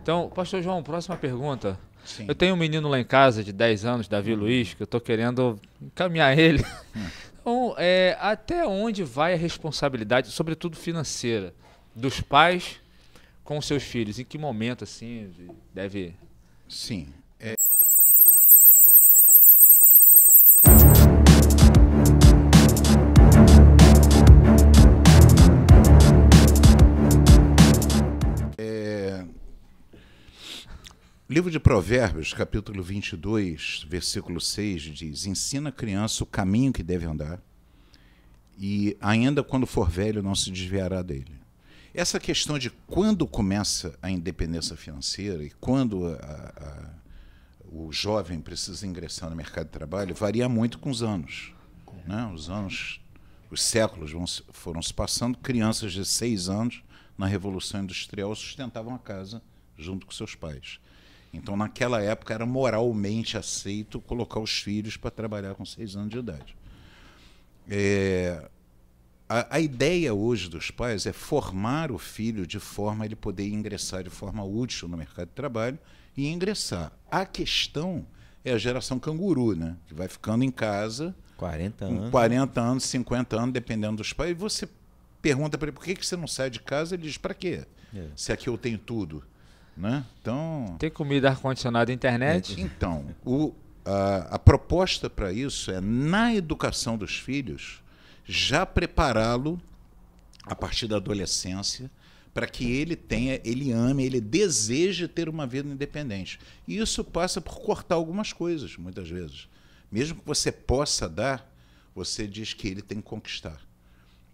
Então, pastor João, próxima pergunta. Sim. Eu tenho um menino lá em casa de 10 anos, Davi Luiz, que eu estou querendo encaminhar ele. Então, até onde vai a responsabilidade, sobretudo financeira, dos pais com os seus filhos? Em que momento, assim, deve... Sim. Livro de Provérbios, capítulo 22, versículo 6, diz: ensina a criança o caminho que deve andar, e ainda quando for velho não se desviará dele. Essa questão de quando começa a independência financeira e quando o jovem precisa ingressar no mercado de trabalho varia muito com os anos, né? Os séculos foram se passando. Crianças de 6 anos, na Revolução Industrial, sustentavam a casa junto com seus pais. Então, naquela época, era moralmente aceito colocar os filhos para trabalhar com 6 anos de idade. A ideia hoje dos pais é formar o filho de forma a ele poder ingressar de forma útil no mercado de trabalho e ingressar. A questão é a geração canguru, né? Que vai ficando em casa 40 com anos. 40 anos, 50 anos, dependendo dos pais. E você pergunta para ele, por que você não sai de casa? Ele diz, para quê? Se aqui eu tenho tudo. Né? Então, tem comida, ar-condicionado, internet? Então, a proposta para isso é, na educação dos filhos, já prepará-lo a partir da adolescência para que ele ame, ele deseje ter uma vida independente. E isso passa por cortar algumas coisas, muitas vezes. Mesmo que você possa dar, você diz que ele tem que conquistar.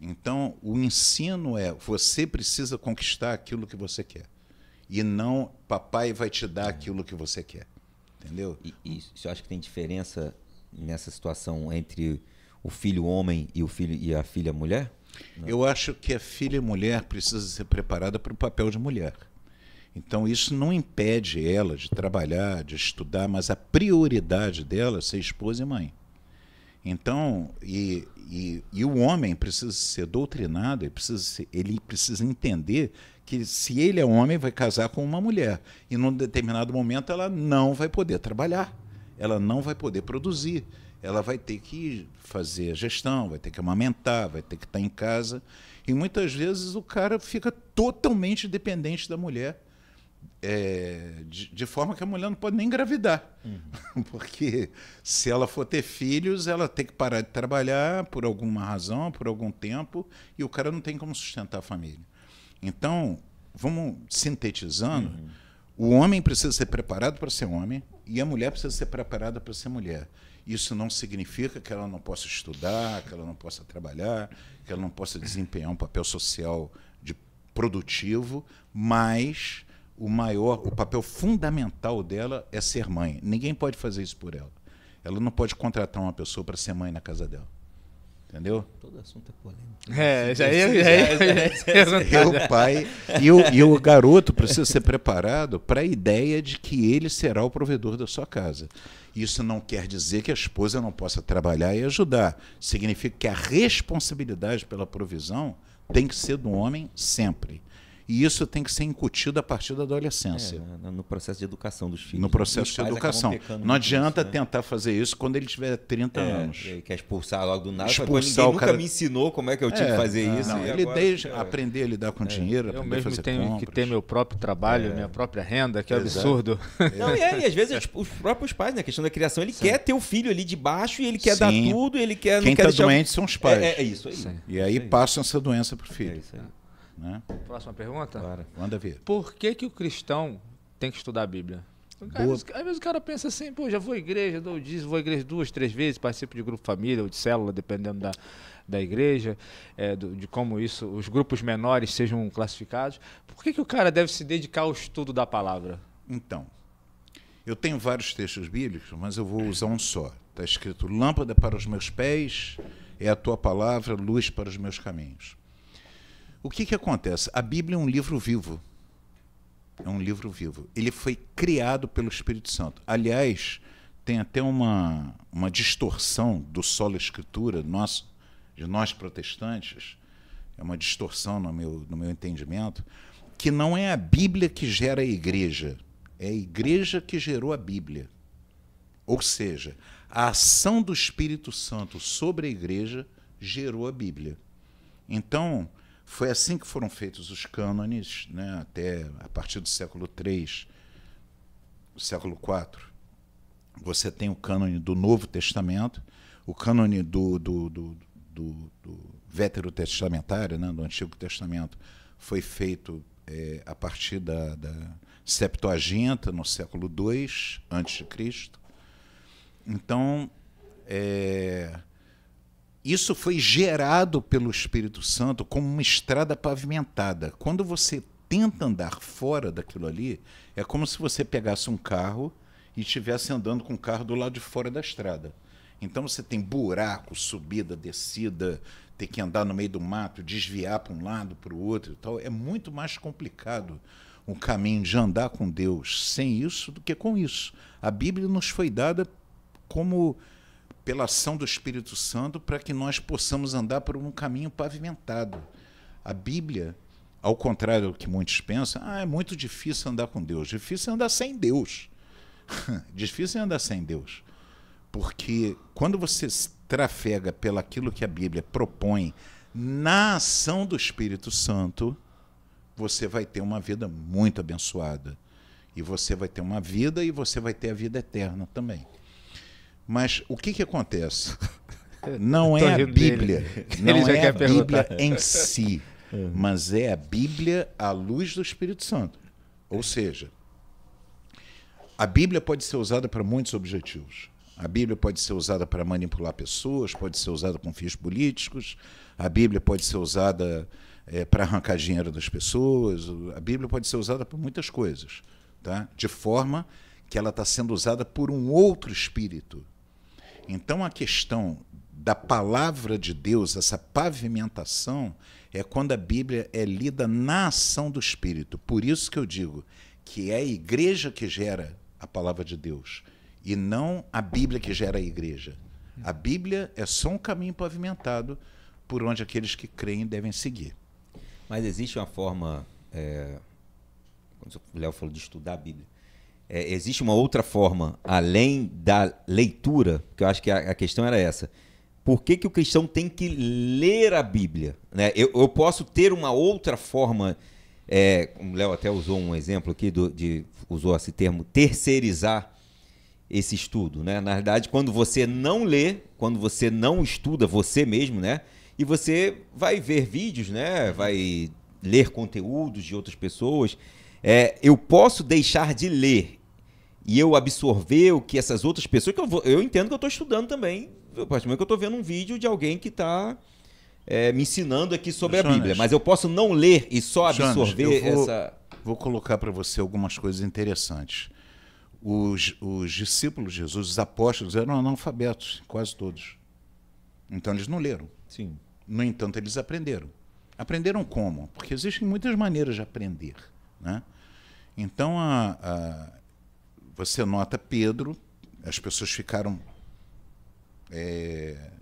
Então, o ensino é, você precisa conquistar aquilo que você quer. E não, papai vai te dar aquilo que você quer. Entendeu? E você acha que tem diferença nessa situação entre o filho homem e a filha mulher? Não. Eu acho que a filha mulher precisa ser preparada para o papel de mulher. Então, isso não impede ela de trabalhar, de estudar, mas a prioridade dela é ser esposa e mãe. Então, e o homem precisa ser doutrinado, ele precisa entender que se ele é homem, vai casar com uma mulher. E num determinado momento ela não vai poder trabalhar, ela não vai poder produzir, ela vai ter que fazer a gestão, vai ter que amamentar, vai ter que estar em casa. E muitas vezes o cara fica totalmente dependente da mulher, de forma que a mulher não pode nem engravidar. Porque se ela for ter filhos, ela tem que parar de trabalhar por alguma razão, por algum tempo, e o cara não tem como sustentar a família. Então, vamos sintetizando, o homem precisa ser preparado para ser homem e a mulher precisa ser preparada para ser mulher. Isso não significa que ela não possa estudar, que ela não possa trabalhar, que ela não possa desempenhar um papel social produtivo, mas o papel fundamental dela é ser mãe. Ninguém pode fazer isso por ela. Ela não pode contratar uma pessoa para ser mãe na casa dela. Entendeu? Todo assunto é polêmico. O pai e o garoto precisa ser preparado para a ideia de que ele será o provedor da sua casa. Isso não quer dizer que a esposa não possa trabalhar e ajudar. Significa que a responsabilidade pela provisão tem que ser do homem sempre. E isso tem que ser incutido a partir da adolescência. No processo de educação dos filhos. No processo de educação. Não adianta tentar fazer isso quando ele tiver 30 anos. Ele quer expulsar logo do nada. Expulsar ninguém nunca me ensinou como é que eu tinha que fazer isso. Não, ele deixa aprender a lidar com dinheiro, eu aprender a fazer tenho compras. que ter meu próprio trabalho, minha própria renda, que é absurdo. Não, e às vezes os próprios pais, na questão da criação, ele quer ter o filho ali de baixo e ele quer dar tudo, ele quer... Quem está doente são os pais. É isso aí. E aí passam essa doença para o filho. É isso aí. Né? Próxima pergunta? Claro. Manda ver. Por que o cristão tem que estudar a Bíblia? Às vezes o cara pensa assim, pô, já vou à igreja, dou dízimo, vou à igreja 2, 3 vezes, participo de grupo família ou de célula, dependendo da igreja, de como os grupos menores sejam classificados. Por que o cara deve se dedicar ao estudo da palavra? Então, eu tenho vários textos bíblicos, mas eu vou usar um só. Está escrito, lâmpada para os meus pés é a tua palavra, luz para os meus caminhos. O que acontece? A Bíblia é um livro vivo. É um livro vivo. Ele foi criado pelo Espírito Santo. Aliás, tem até uma distorção do solo escritura de nós protestantes, é uma distorção no meu entendimento, que não é a Bíblia que gera a igreja, é a igreja que gerou a Bíblia. Ou seja, a ação do Espírito Santo sobre a igreja gerou a Bíblia. Então, foi assim que foram feitos os cânones, né, até a partir do século III, século IV. Você tem o cânone do Novo Testamento, o cânone do veterotestamentário, né, do Antigo Testamento, foi feito a partir da Septuaginta, no século II a.C. Então, isso foi gerado pelo Espírito Santo como uma estrada pavimentada. Quando você tenta andar fora daquilo ali, é como se você pegasse um carro e estivesse andando com o carro do lado de fora da estrada. Então você tem buraco, subida, descida, ter que andar no meio do mato, desviar para um lado, para o outro e tal. É muito mais complicado o caminho de andar com Deus sem isso do que com isso. A Bíblia nos foi dada como pela ação do Espírito Santo para que nós possamos andar por um caminho pavimentado. A Bíblia, ao contrário do que muitos pensam, é muito difícil andar com Deus. Difícil é andar sem Deus. Difícil é andar sem Deus. Porque quando você trafega pelaquilo que a Bíblia propõe na ação do Espírito Santo, você vai ter uma vida muito abençoada. E você vai ter uma vida e você vai ter a vida eterna também. Mas o que acontece? Não é a Bíblia, não é a Bíblia em si, mas é a Bíblia à luz do Espírito Santo. Ou seja, a Bíblia pode ser usada para muitos objetivos. A Bíblia pode ser usada para manipular pessoas, pode ser usada com fins políticos, a Bíblia pode ser usada para arrancar dinheiro das pessoas, a Bíblia pode ser usada por muitas coisas, tá? De forma que ela está sendo usada por um outro espírito. Então a questão da palavra de Deus, essa pavimentação, é quando a Bíblia é lida na ação do Espírito. Por isso que eu digo que é a igreja que gera a palavra de Deus e não a Bíblia que gera a igreja. A Bíblia é só um caminho pavimentado por onde aqueles que creem devem seguir. Mas existe uma forma, quando o Léo falou de estudar a Bíblia, existe uma outra forma, além da leitura, que eu acho que a questão era essa. Por que o cristão tem que ler a Bíblia? Né? Eu posso ter uma outra forma, o Léo até usou um exemplo aqui, usou esse termo, terceirizar esse estudo. Né? Na verdade, quando você não lê, quando você não estuda você mesmo, né? E você vai ver vídeos, né? Vai ler conteúdos de outras pessoas, eu posso deixar de ler e eu absorver o que essas outras pessoas... Eu entendo que eu estou estudando também, a partir do momento que eu estou vendo um vídeo de alguém que está me ensinando aqui sobre a Bíblia. Mas eu posso não ler e só absorver essa... Vou colocar para você algumas coisas interessantes. Os discípulos de Jesus, os apóstolos, eram analfabetos, quase todos. Então eles não leram. Sim. No entanto, eles aprenderam. Aprenderam como? Porque existem muitas maneiras de aprender, né? Então, você nota Pedro, as pessoas ficaram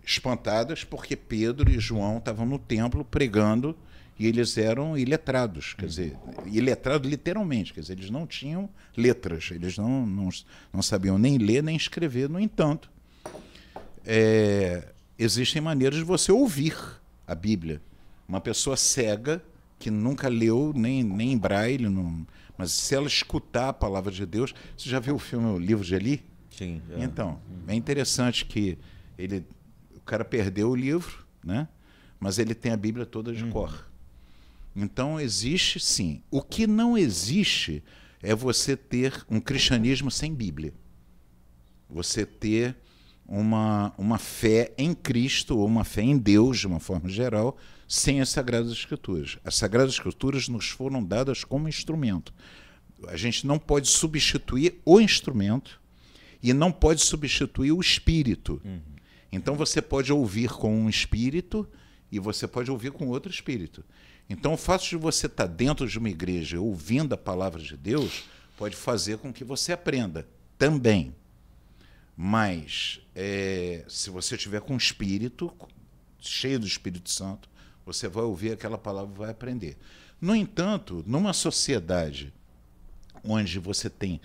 espantadas porque Pedro e João estavam no templo pregando e eles eram iletrados, quer dizer, iletrados literalmente, quer dizer, eles não tinham letras, eles não sabiam nem ler nem escrever. No entanto, existem maneiras de você ouvir a Bíblia. Uma pessoa cega que nunca leu nem em braille, mas se ela escutar a palavra de Deus... Você já viu o filme O Livro de Eli? Sim. Então, é interessante que o cara perdeu o livro, né? Mas ele tem a Bíblia toda de cor. Então, existe sim. O que não existe é você ter um cristianismo sem Bíblia. Você ter uma fé em Cristo ou uma fé em Deus, de uma forma geral, sem as Sagradas Escrituras. As Sagradas Escrituras nos foram dadas como instrumento. A gente não pode substituir o instrumento e não pode substituir o espírito. Então você pode ouvir com um espírito e você pode ouvir com outro espírito. Então o fato de você estar dentro de uma igreja ouvindo a palavra de Deus pode fazer com que você aprenda também. Mas se você estiver com o espírito cheio do Espírito Santo, você vai ouvir aquela palavra e vai aprender. No entanto, numa sociedade onde você tem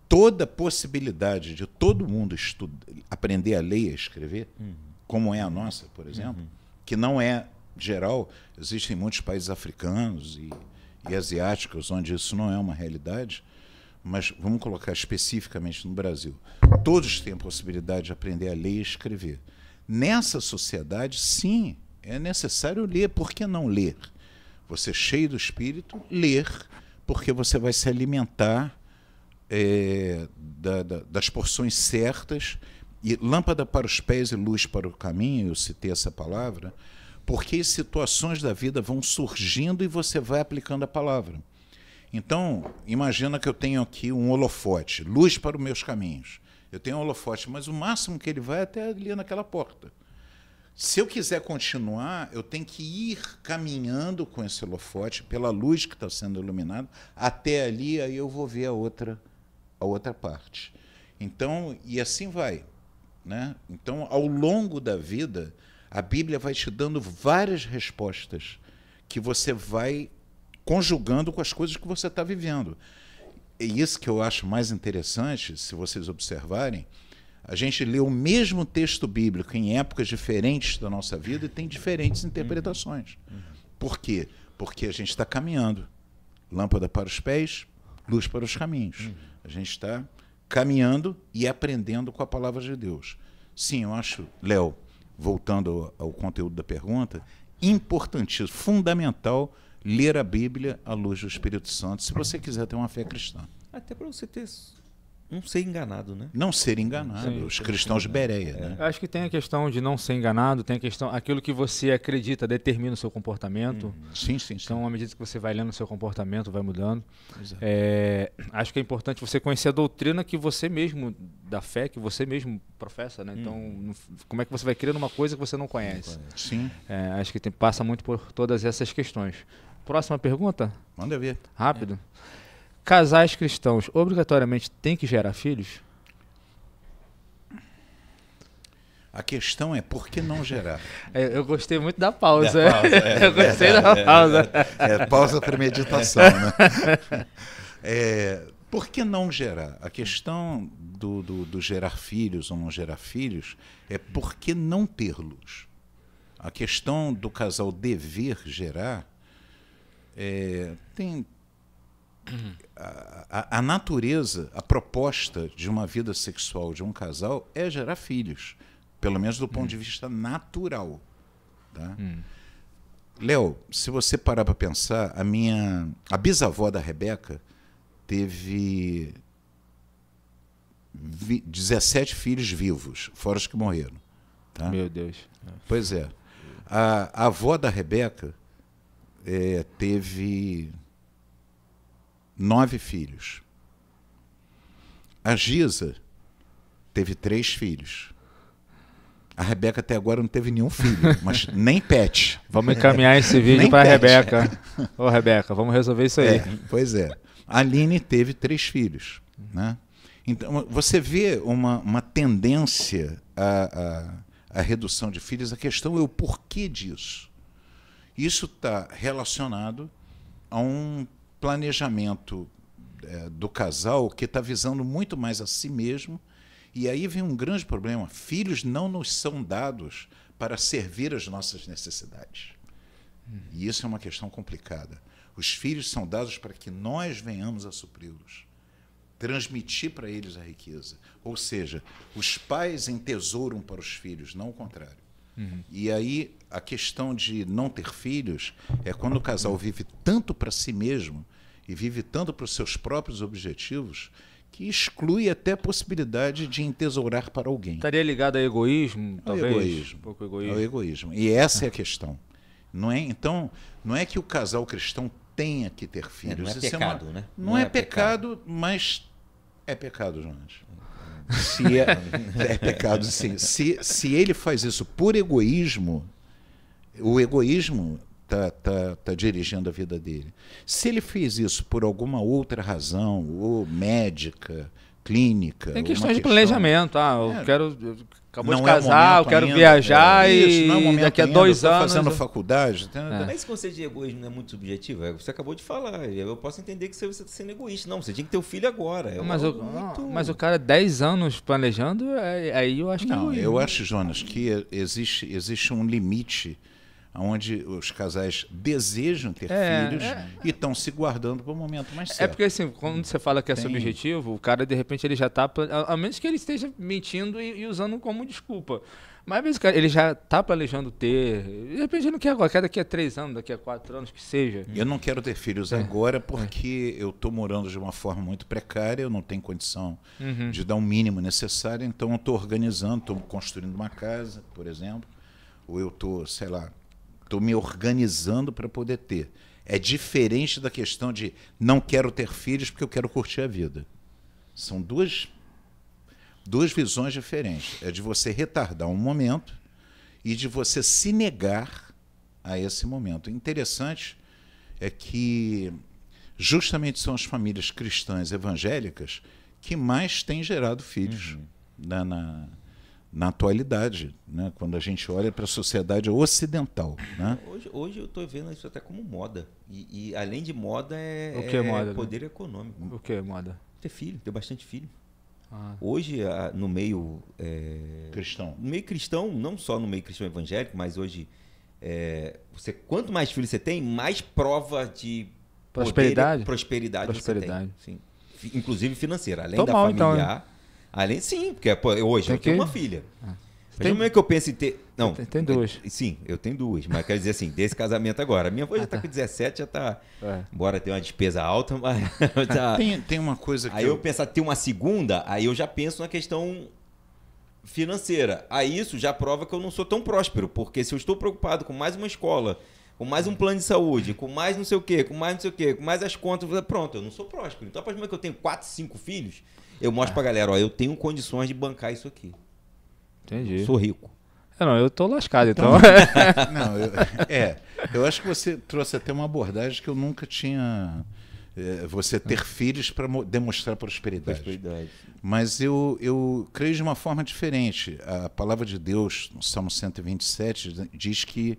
toda a possibilidade de todo mundo aprender a ler e a escrever, como é a nossa, por exemplo, que não é geral, existem muitos países africanos e asiáticos onde isso não é uma realidade, mas vamos colocar especificamente no Brasil. Todos têm a possibilidade de aprender a ler e escrever. Nessa sociedade, sim, é necessário ler. Por que não ler? Você, cheio do Espírito, ler, porque você vai se alimentar das porções certas, e lâmpada para os pés e luz para o caminho, eu citei essa palavra, porque situações da vida vão surgindo e você vai aplicando a palavra. Então, imagina que eu tenho aqui um holofote, luz para os meus caminhos. Eu tenho um holofote, mas o máximo que ele vai é até ali naquela porta. Se eu quiser continuar, eu tenho que ir caminhando com esse holofote, pela luz que está sendo iluminada, até ali, aí eu vou ver a outra parte. Então, e assim vai, né? Então, ao longo da vida, a Bíblia vai te dando várias respostas que você vai conjugando com as coisas que você está vivendo. E isso que eu acho mais interessante, se vocês observarem, a gente lê o mesmo texto bíblico em épocas diferentes da nossa vida e tem diferentes interpretações. Por quê? Porque a gente está caminhando. Lâmpada para os pés, luz para os caminhos. A gente está caminhando e aprendendo com a palavra de Deus. Sim, eu acho, Léo, voltando ao conteúdo da pergunta, importantíssimo, fundamental ler a Bíblia à luz do Espírito Santo, se você quiser ter uma fé cristã. Até para você não ser enganado, né? Não ser enganado, Sim, os cristãos de Bereia. Né? Eu acho que tem a questão de não ser enganado, tem a questão, aquilo que você acredita determina o seu comportamento. Sim, sim, sim. Então, à medida que você vai lendo o seu comportamento, vai mudando. Acho que é importante você conhecer a doutrina que você mesmo, da fé, que você mesmo professa, né? Então, como é que você vai criando uma coisa que você não conhece? Sim. Acho que passa muito por todas essas questões. Próxima pergunta? Manda ver. Rápido. Casais cristãos obrigatoriamente têm que gerar filhos? A questão é por que não gerar? Eu gostei muito da pausa. Eu gostei da pausa. Pausa para meditação, né? Por que não gerar? A questão do gerar filhos ou não gerar filhos é por que não tê-los. A questão do casal dever gerar tem... A natureza, a proposta de uma vida sexual de um casal é gerar filhos, pelo menos do ponto de vista natural. Tá? Léo, se você parar para pensar, a bisavó da Rebeca teve 17 filhos vivos, fora os que morreram. Tá? Meu Deus. Pois é. A avó da Rebeca teve 9 filhos. A Giza teve 3 filhos. A Rebeca até agora não teve nenhum filho, mas nem pet. Vamos encaminhar esse vídeo para a Rebeca. Ô, Rebeca, vamos resolver isso aí. Pois é. A Aline teve 3 filhos. Né? Então, você vê uma tendência à redução de filhos. A questão é o porquê disso. Isso está relacionado a um planejamento do casal que está visando muito mais a si mesmo, e aí vem um grande problema. Filhos não nos são dados para servir as nossas necessidades. E isso é uma questão complicada. Os filhos são dados para que nós venhamos a supri-los, transmitir para eles a riqueza. Ou seja, os pais entesouram para os filhos, não o contrário. E aí a questão de não ter filhos é quando o casal vive tanto para si mesmo e vive tanto para os seus próprios objetivos que exclui até a possibilidade de entesourar para alguém. Estaria ligado a egoísmo, talvez? Egoísmo. Um pouco egoísmo. Ao egoísmo. E essa é a questão. Não é? Então, não é que o casal cristão tenha que ter filhos. Não é Isso pecado, né? Não é pecado, mas é pecado, Jonas. É pecado, sim. Se ele faz isso por egoísmo, o egoísmo está dirigindo a vida dele. Se ele fez isso por alguma outra razão, ou médica, clínica... Tem questões de planejamento. Eu acabou de Não é o casar, eu momento quero ainda. viajar Isso, não é o e momento daqui a ainda, 2 eu tô anos... fazendo faculdade. Mas esse conceito de egoísmo não é muito subjetivo. Você acabou de falar. Eu posso entender que você está sendo egoísta. Não, você tinha que ter o filho agora. Mas o cara 10 anos planejando, aí eu acho que Não, é eu egoísmo. acho, Jonas, que existe um limite onde os casais desejam ter filhos e estão se guardando para o momento mais certo. É porque assim, quando você fala que é subjetivo, o cara de repente ele já tá, a menos que ele esteja mentindo e usando como desculpa. Mas às vezes cara, ele já tá planejando ter, de repente ele não quer agora, quer daqui a 3 anos, daqui a 4 anos, que seja. Eu não quero ter filhos agora porque eu estou morando de uma forma muito precária, eu não tenho condição de dar o mínimo necessário, então eu estou organizando, estou construindo uma casa, por exemplo, ou eu estou, sei lá, estou me organizando para poder ter. É diferente da questão de não quero ter filhos porque eu quero curtir a vida. São duas visões diferentes. É de você retardar um momento e de você se negar a esse momento. O interessante é que justamente são as famílias cristãs evangélicas que mais têm gerado filhos na atualidade, né? Quando a gente olha para a sociedade ocidental. Né? Hoje eu estou vendo isso até como moda. E além de moda, O que é moda, poder econômico. O que é moda? Ter filho, ter bastante filho. Ah. Hoje, no meio Cristão. No meio cristão, não só no meio cristão evangélico, mas hoje, quanto mais filhos você tem, mais prova de prosperidade, prosperidade você tem. Sim. Inclusive financeira, além da mal, familiar. Então, além, sim, porque hoje eu tenho uma filha. Mas no momento que eu penso em ter... Não, tem 2. Sim, eu tenho 2, mas quer dizer assim, desse casamento agora. A minha avó já está com 17, já está... Embora tenha uma despesa alta, mas... Tem uma coisa que... Aí eu pensar ter uma segunda, aí eu já penso na questão financeira. Aí isso já prova que eu não sou tão próspero, porque se eu estou preocupado com mais uma escola, com mais um plano de saúde, com mais não sei o quê, com mais não sei o quê, com mais as contas, pronto, eu não sou próspero. Então, a partir do momento que eu tenho 4, 5 filhos, eu mostro pra galera, ó, eu tenho condições de bancar isso aqui. Entendi. Eu sou rico. Eu tô lascado, então. Não, eu acho que você trouxe até uma abordagem que eu nunca tinha... você ter filhos para demonstrar prosperidade. Mas eu creio de uma forma diferente. A palavra de Deus, no Salmo 127, diz que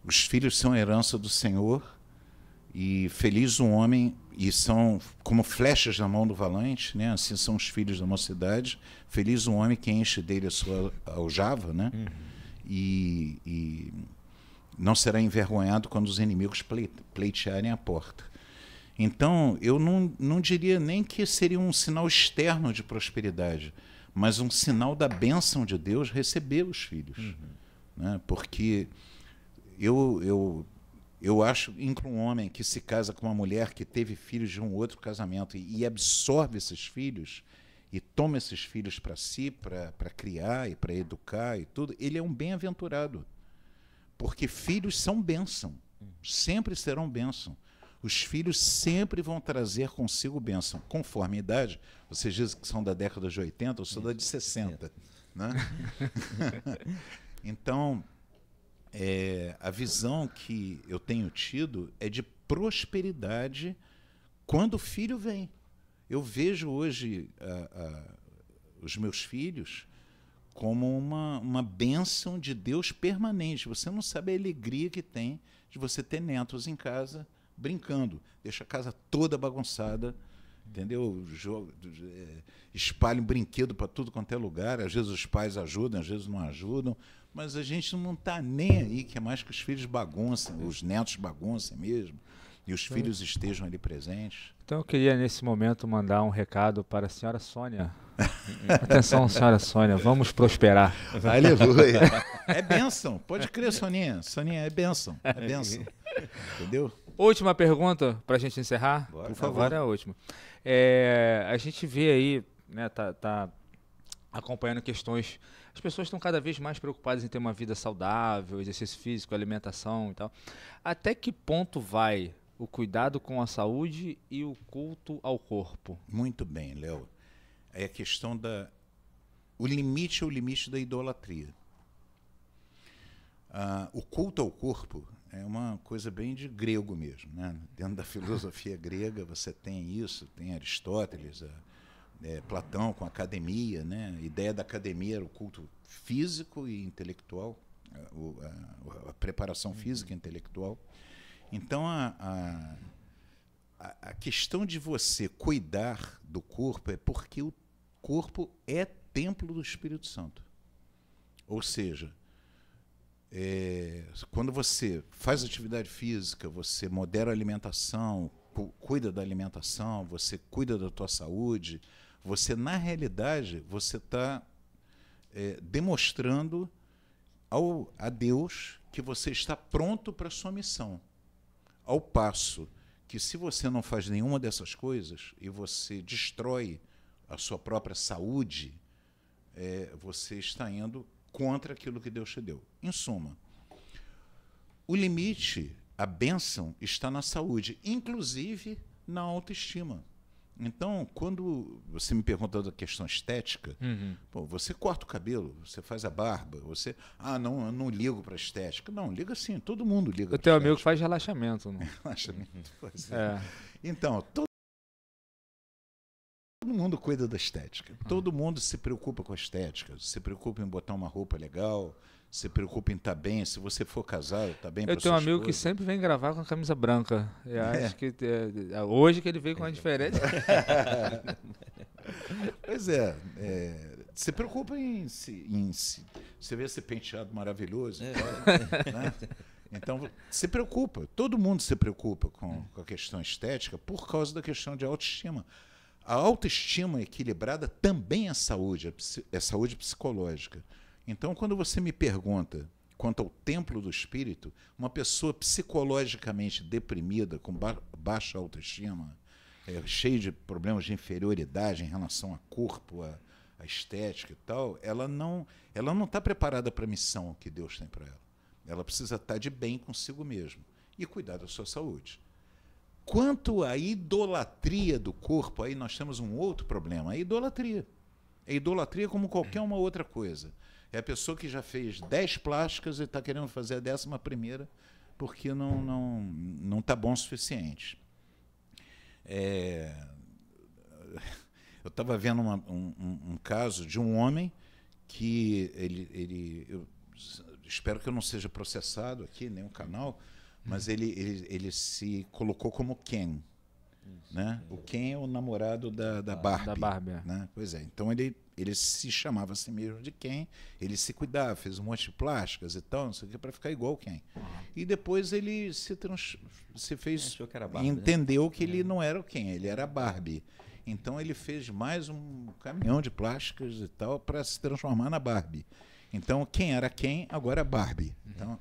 os filhos são herança do Senhor e feliz o homem, e são como flechas na mão do valente, né? Assim são os filhos da mocidade. Feliz o homem que enche dele a sua aljava, né? E não será envergonhado quando os inimigos pleitearem a porta. Então, eu não diria nem que seria um sinal externo de prosperidade, mas um sinal da bênção de Deus receber os filhos. Né? Porque eu acho que um homem que se casa com uma mulher que teve filhos de um outro casamento e absorve esses filhos e toma esses filhos para si, para criar e para educar e tudo, ele é um bem-aventurado. Porque filhos são bênção, sempre serão bênção. Os filhos sempre vão trazer consigo bênção. Conforme a idade, vocês dizem que são da década de 80, eu sou da de 60. Né? Então, a visão que eu tenho tido é de prosperidade quando o filho vem. Eu vejo hoje os meus filhos como uma bênção de Deus permanente. Você não sabe a alegria que tem de você ter netos em casa brincando. Deixa a casa toda bagunçada, entendeu? Espalham brinquedo para tudo quanto é lugar. Às vezes os pais ajudam, às vezes não ajudam. Mas a gente não está nem aí, que é mais que os filhos baguncem, os netos baguncem mesmo, e os filhos estejam ali presentes. Então eu queria, nesse momento, mandar um recado para a senhora Sônia. Atenção, senhora Sônia, vamos prosperar. Aleluia. É bênção, pode crer, Soninha. Soninha, é bênção, é bênção. Entendeu? Última pergunta para a gente encerrar. Por favor. Agora é a última. A gente vê aí, né, tá acompanhando questões. As pessoas estão cada vez mais preocupadas em ter uma vida saudável, exercício físico, alimentação e tal. Até que ponto vai o cuidado com a saúde e o culto ao corpo? Muito bem, Léo. É a questão o limite é o limite da idolatria. O culto ao corpo é uma coisa bem de grego mesmo, né? Dentro da filosofia grega você tem isso, tem Aristóteles, Platão com a academia, né? A ideia da academia era o culto físico e intelectual, a preparação física e intelectual. Então, a questão de você cuidar do corpo é porque o corpo é templo do Espírito Santo. Ou seja, quando você faz atividade física, você modera a alimentação, cuida da alimentação, você cuida da tua saúde, você, na realidade, você está demonstrando a Deus que você está pronto para a sua missão. Ao passo que, se você não faz nenhuma dessas coisas e você destrói a sua própria saúde, você está indo contra aquilo que Deus te deu. Em suma, o limite, a bênção, está na saúde, inclusive na autoestima. Então, quando você me perguntou da questão estética, pô, você corta o cabelo, você faz a barba, você... não, eu não ligo para estética. Não, liga sim, todo mundo liga. Eu tenho um amigo que faz relaxamento. Não? Relaxamento, pois é. Então, todo mundo cuida da estética. Todo mundo se preocupa com a estética, se preocupa em botar uma roupa legal, se preocupa em estar bem. Se você for casado, está bem para sua esposa. Eu tenho um amigo que sempre vem gravar com a camisa branca. Eu acho que hoje que ele veio com a diferente. Pois se preocupa em você vê esse penteado maravilhoso. Né? Então, se preocupa. Todo mundo se preocupa com a questão estética por causa da questão de autoestima. A autoestima equilibrada também é saúde psicológica. Então, quando você me pergunta quanto ao templo do espírito, uma pessoa psicologicamente deprimida, com baixa autoestima, cheia de problemas de inferioridade em relação ao corpo, a estética e tal, ela não está preparada para a missão que Deus tem para ela. Ela precisa estar de bem consigo mesma e cuidar da sua saúde. Quanto à idolatria do corpo, aí nós temos um outro problema, a idolatria. A idolatria como qualquer uma outra coisa. É a pessoa que já fez 10 plásticas e está querendo fazer a 11ª porque não está bom o suficiente. Eu estava vendo um caso de um homem que eu espero que eu não seja processado aqui, nem o canal, mas ele se colocou como Ken. Né? O Ken é o namorado da Barbie. Da Barbie. Né? Pois é, então ele se chamava a si mesmo de Ken, ele se cuidava, fez um monte de plásticas e tal, não sei o que, para ficar igual o Ken. E depois ele se fez, Barbie, entendeu, né? Que ele não era o Ken, ele era a Barbie. Então ele fez mais um caminhão de plásticas e tal para se transformar na Barbie. Então quem era Ken, agora é Barbie. Então,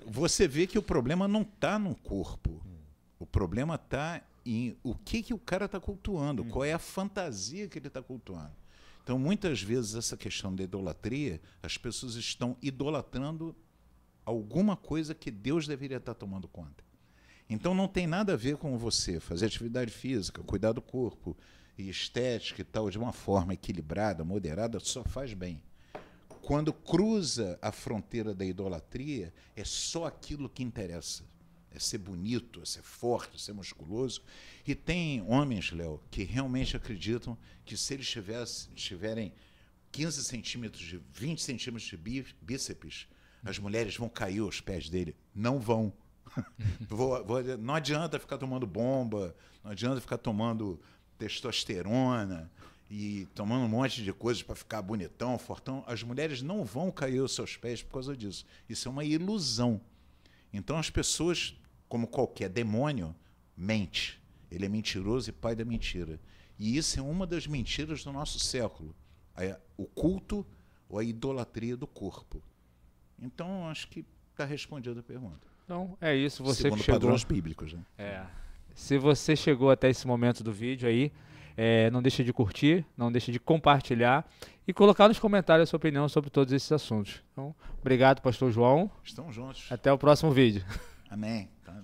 você vê que o problema não está no corpo. O problema está em o que o cara está cultuando, qual é a fantasia que ele está cultuando. Então, muitas vezes, essa questão da idolatria, as pessoas estão idolatrando alguma coisa que Deus deveria estar tomando conta. Então, não tem nada a ver com você fazer atividade física, cuidar do corpo e estética e tal, de uma forma equilibrada, moderada, só faz bem. Quando cruza a fronteira da idolatria, é só aquilo que interessa. É ser bonito, é ser forte, é ser musculoso. E tem homens, Léo, que realmente acreditam que se eles tiverem 15 centímetros, 20 centímetros de bíceps, as mulheres vão cair aos pés dele. Não vão. Não adianta ficar tomando bomba, não adianta ficar tomando testosterona e tomando um monte de coisas para ficar bonitão, fortão. As mulheres não vão cair aos seus pés por causa disso. Isso é uma ilusão. Então as pessoas, como qualquer demônio, mente. Ele é mentiroso e pai da mentira. E isso é uma das mentiras do nosso século. O culto ou a idolatria do corpo. Então, acho que está respondida a pergunta. Então, é isso. Você segundo que chegou... padrões bíblicos. Né? Se você chegou até esse momento do vídeo aí, não deixe de curtir, não deixe de compartilhar e colocar nos comentários a sua opinião sobre todos esses assuntos. Então, obrigado, pastor João. Estamos juntos. Até o próximo vídeo. Amém. Tá.